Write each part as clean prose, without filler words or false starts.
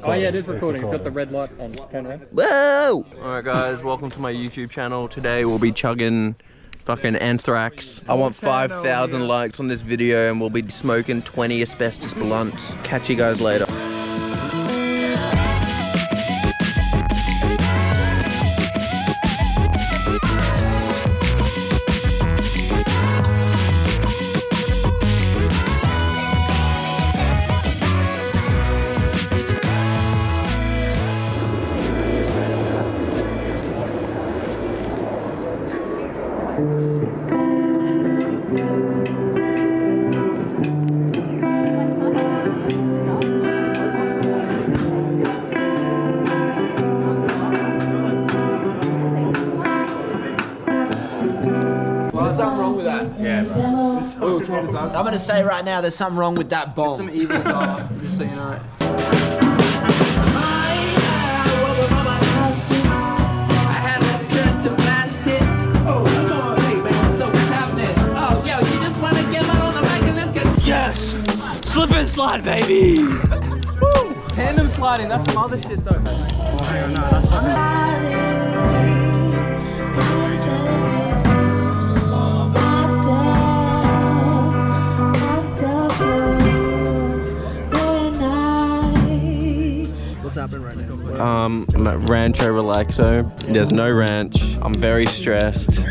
Oh yeah, it is recording. It's got the red light on. Whoa! Alright guys, welcome to my YouTube channel. Today we'll be chugging fucking anthrax. I want 5,000 likes on this video and we'll be smoking 20 asbestos blunts. Catch you guys later. There's something wrong with that. Yeah. I'm gonna say right now, there's something wrong with that bomb. Some evils are, just so you know. Yes! Slip and slide, baby! Woo! Tandem sliding, that's some other shit though. Oh, hang on, no, that's fucking... What's happening right now? I'm at Rancho Relaxo. There's no ranch. I'm very stressed.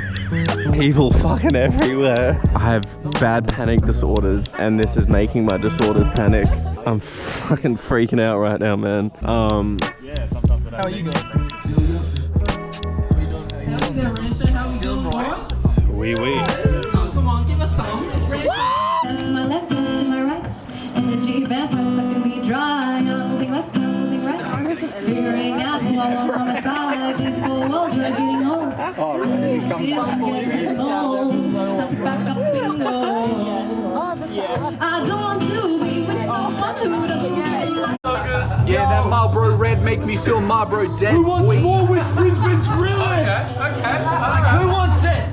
People fucking everywhere. I have bad panic disorders and this is making my disorders panic. I'm fucking freaking out right now, man. Yeah, sometimes it happens. How are you going? How are we doing, boys? Oui. Oh, come on, give us some. It's ready. To my left, to my right. Energy vampire sucking me dry. I'm moving left, I'm moving right. Figuring out who I want on my side. These four walls are getting old. Back up, spin I don't want to be with someone who doesn't say. Yeah, that Marlboro Red make me feel Marlboro dead. Who wants more with Brisbane's realist? Okay. Who wants it?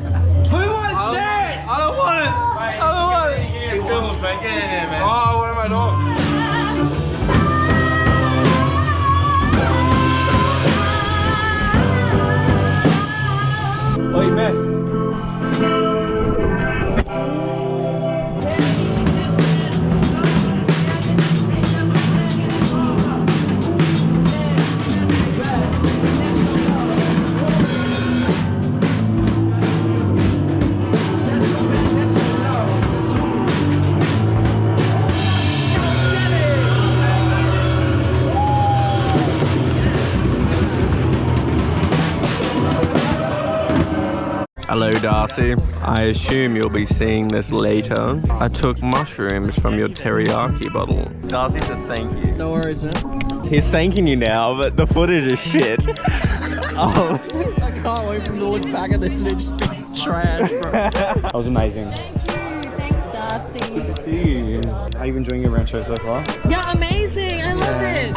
Who wants it? I don't want it. I don't want it. Get in there, man. Oh, what am I doing? Oh, you missed. Hello Darcy, I assume you'll be seeing this later. I took mushrooms from your teriyaki bottle. Darcy says thank you. No worries, man. He's thanking you now, but the footage is shit. Oh. I can't wait for him to look back at this and it just be trash, bro. That was amazing. Thanks, Darcy. Good to see you. How are you enjoying your rancho so far? Yeah, amazing. I love it.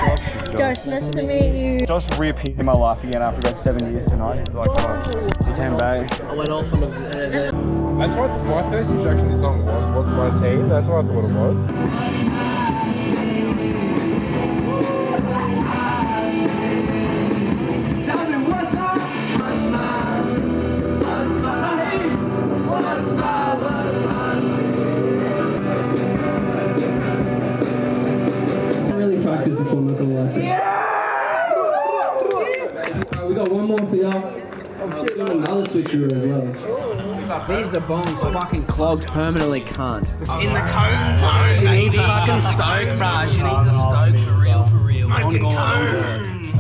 Josh, nice to meet you. Josh reappeared in my life again after about 7 years tonight. He's like, oh, he came back. I went off on a... That's what my first introduction to the song was. What's my team? That's what I thought it was. Practice this one, not gonna lie. We got one more for y'all. Oh shit, we got another switcheroo as well. These the bombs fucking clogged permanently can't. In the cone zone. She needs a fucking stoke, bruh. She needs a stoke for real. Ongoing.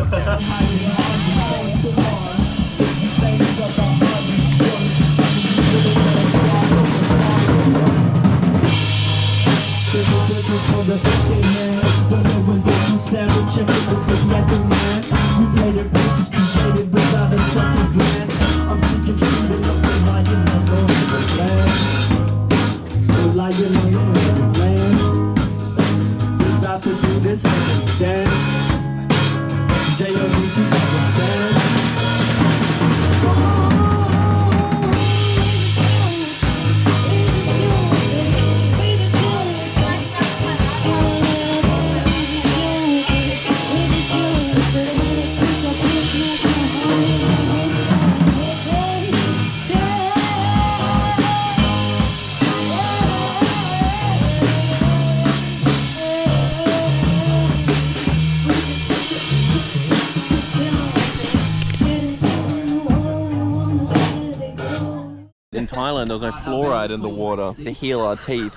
Thailand, there was no fluoride in the water to heal our teeth.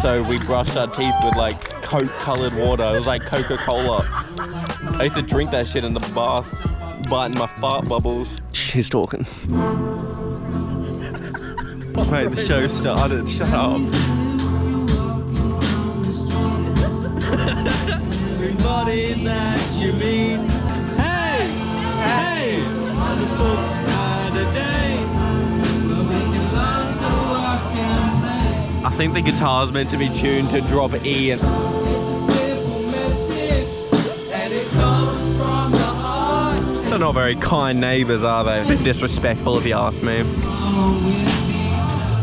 So we brushed our teeth with like Coke-colored water. It was like Coca-Cola. I used to drink that shit in the bath, biting my fart bubbles. She's talking. Mate, the show started. Shut up. Everybody that you meet. Hey! Hey! I think the guitar's meant to be tuned to drop E and... They're not very kind neighbours, are they? A bit disrespectful if you ask me.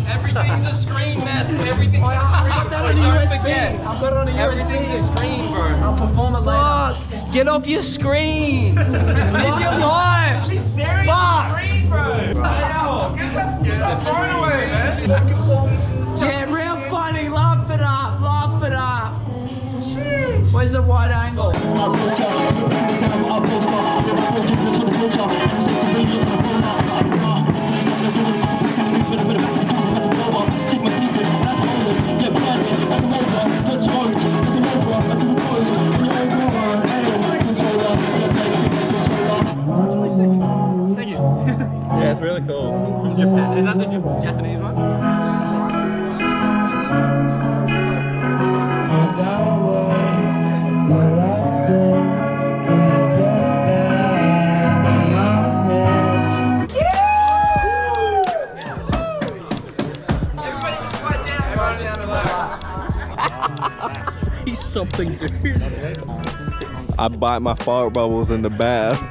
Everything's a screen, Ness. Everything's a screen. I've got that on a USB. I've got it on a USB. Everything's a screen, bro. I'll perform it later. Fuck! Get off your screen! Live your lives! He's staring at the screen, bro! Get the phone away, man! Yeah, real funny. Laugh it up. Laugh it up. Shit! Where's the wide angle? Thank you. Yeah, it's really cool. From Japan. Is that the Japanese one? Everybody just quiet down. Quiet down and relax. Say something, dude. I bite my fart bubbles in the bath.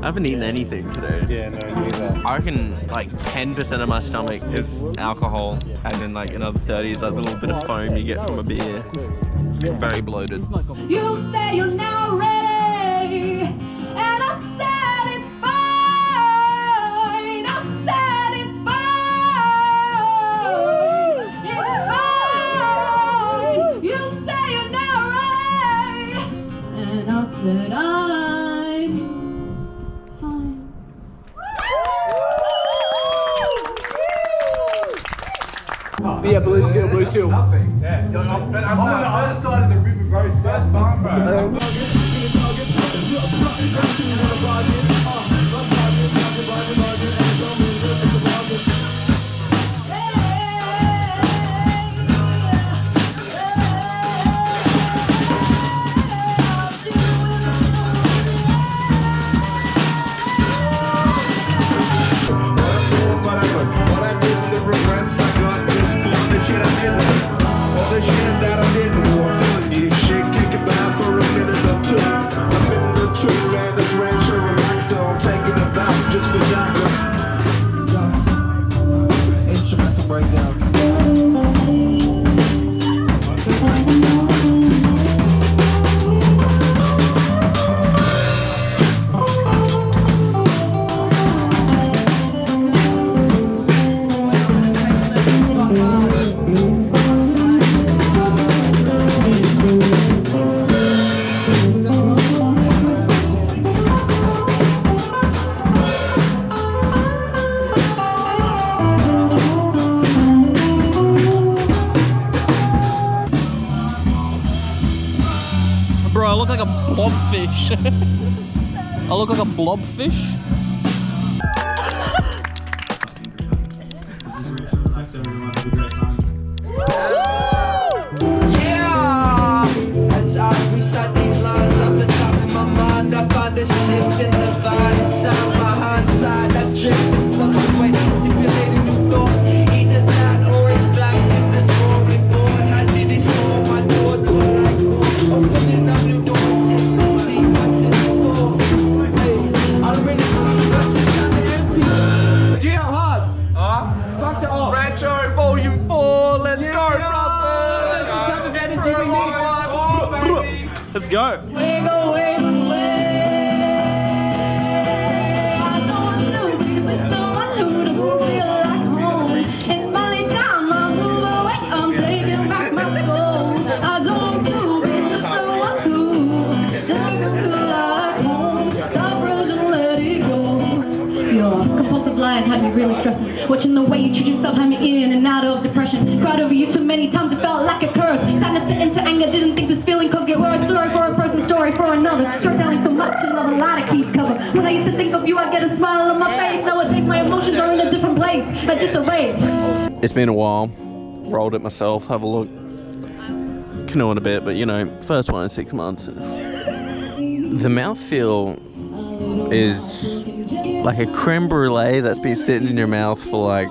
I haven't eaten anything today. Yeah, no, neither. I reckon like 10% of my stomach is alcohol, and then like another 30 is like a little bit of foam you get from a beer. Very bloated. You say you're now ready, and I said it's fine. I said it's fine. It's fine. You say you're now ready, and I said I'm fine. Yeah, blue steel, blue steel. Yeah. I'm on the other side of the river, bro. First time, bro. Instrumental breakdown. Bro, I look like a blobfish. I look like a blobfish. Yeah! As I recite these lines off the top of my mind, I find a shift in the vibe inside my hindsight. I drift and fluctuate, simulating new thought. Either that or it's back to the drawing board. I see these small, my thoughts are like gold. Opening up new doors just to see what's in store. Hey, I'm ready to see what's kind of empty. Geo hard. Fuck the off. Rancho Volume 4, let's go, brother! That's the type of energy we need. Let's go. Wiggle, wiggle, wiggle. I don't want to be with someone who doesn't feel like home. It's finally time I move away. I'm taking back my soul. I don't want to be with someone who doesn't feel like home. Stop rushing, let it go. You're a compulsive like had me really stressing. Watching the way you treat yourself had me in and out of depression. Cried over you too many times, it felt like a curse. Sadness to into anger, didn't think this feeling could get worse. Story for a person, story for another. Storytelling so much, another lie to keep cover. When I used to think of you, I get a smile on my face. Nowadays my emotions are in a different place, a disarray. It's been a while. Rolled it myself. Have a look. Canoeing a bit, but you know, first one in 6 months. The mouthfeel is like a creme brulee that's been sitting in your mouth for like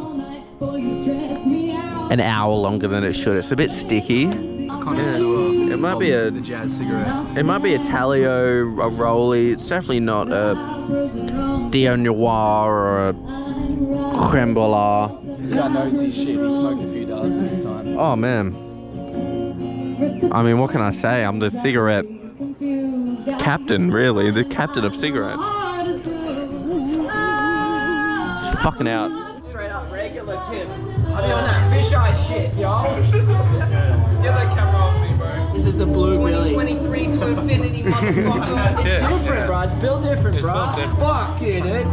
an hour longer than it should. It's a bit sticky. Connoisseur. It might be a the jazz cigarette. It might be a Talio, a Rolly. It's definitely not a Dio Noir or a creme brulee. This guy knows his shit. He smoked a few dollars in his time. Oh man. I mean, what can I say? I'm the cigarette captain, really. The captain of cigarettes. It's fucking out. Straight up regular tip. I'll be on that fisheye shit, yo. Get that camera off me, bro. This is the blue Billy. 2023 to infinity, motherfucker. It's different, bro. It's built different, bro. built different. Fuck you, dude.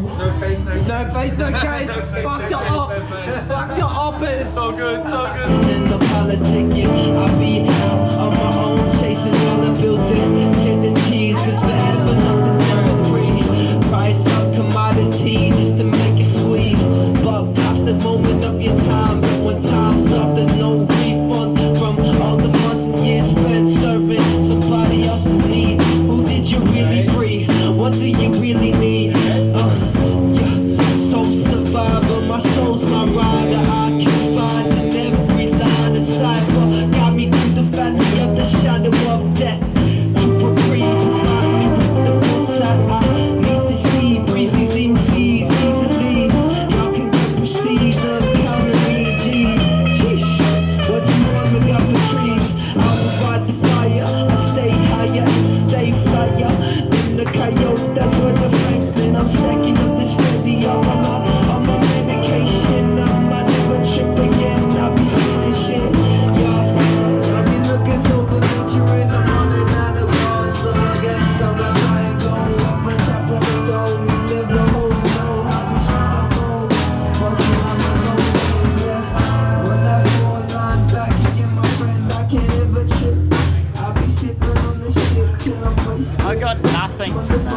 No face, no case. No face, no case. Fuck the ops. Fuck the oppers. So good, so good. In the politicking, I be out on my own, chasing dollar bills and cheddar cheese, cause forever nothing's earth free. Price up commodity just to make it squeeze. But cost the moment of your time, but when time's up, there's no refunds from all the months and years spent serving somebody else's need. Who did you really free? What do you really need? Soul survivor, my soul's my rider. I can find in every line and cipher. Got me through the valley of the shadow of death. Keep a free, remind me with the full side. I need to see breezes in seas easily. Y'all can get prestige, I'm counting me, Sheesh, what you want me up the trees? I will ride the fire, I stay higher and stay flyer. In the coyote, that's where the Franklin. I'm stacking up this video. I'm on medication. I might never trip again. I'll be saying shit. Yeah, I be looking so belligerent. I'm running out of laws, so I guess I'm gonna try and go up on top of the dome. You never hold no. I wish I could go. Fucking on the road, yeah. When I go line back, get my friend, I can't ever trip. I'll be sipping on the shit till I'm wasted. I got nothing from that.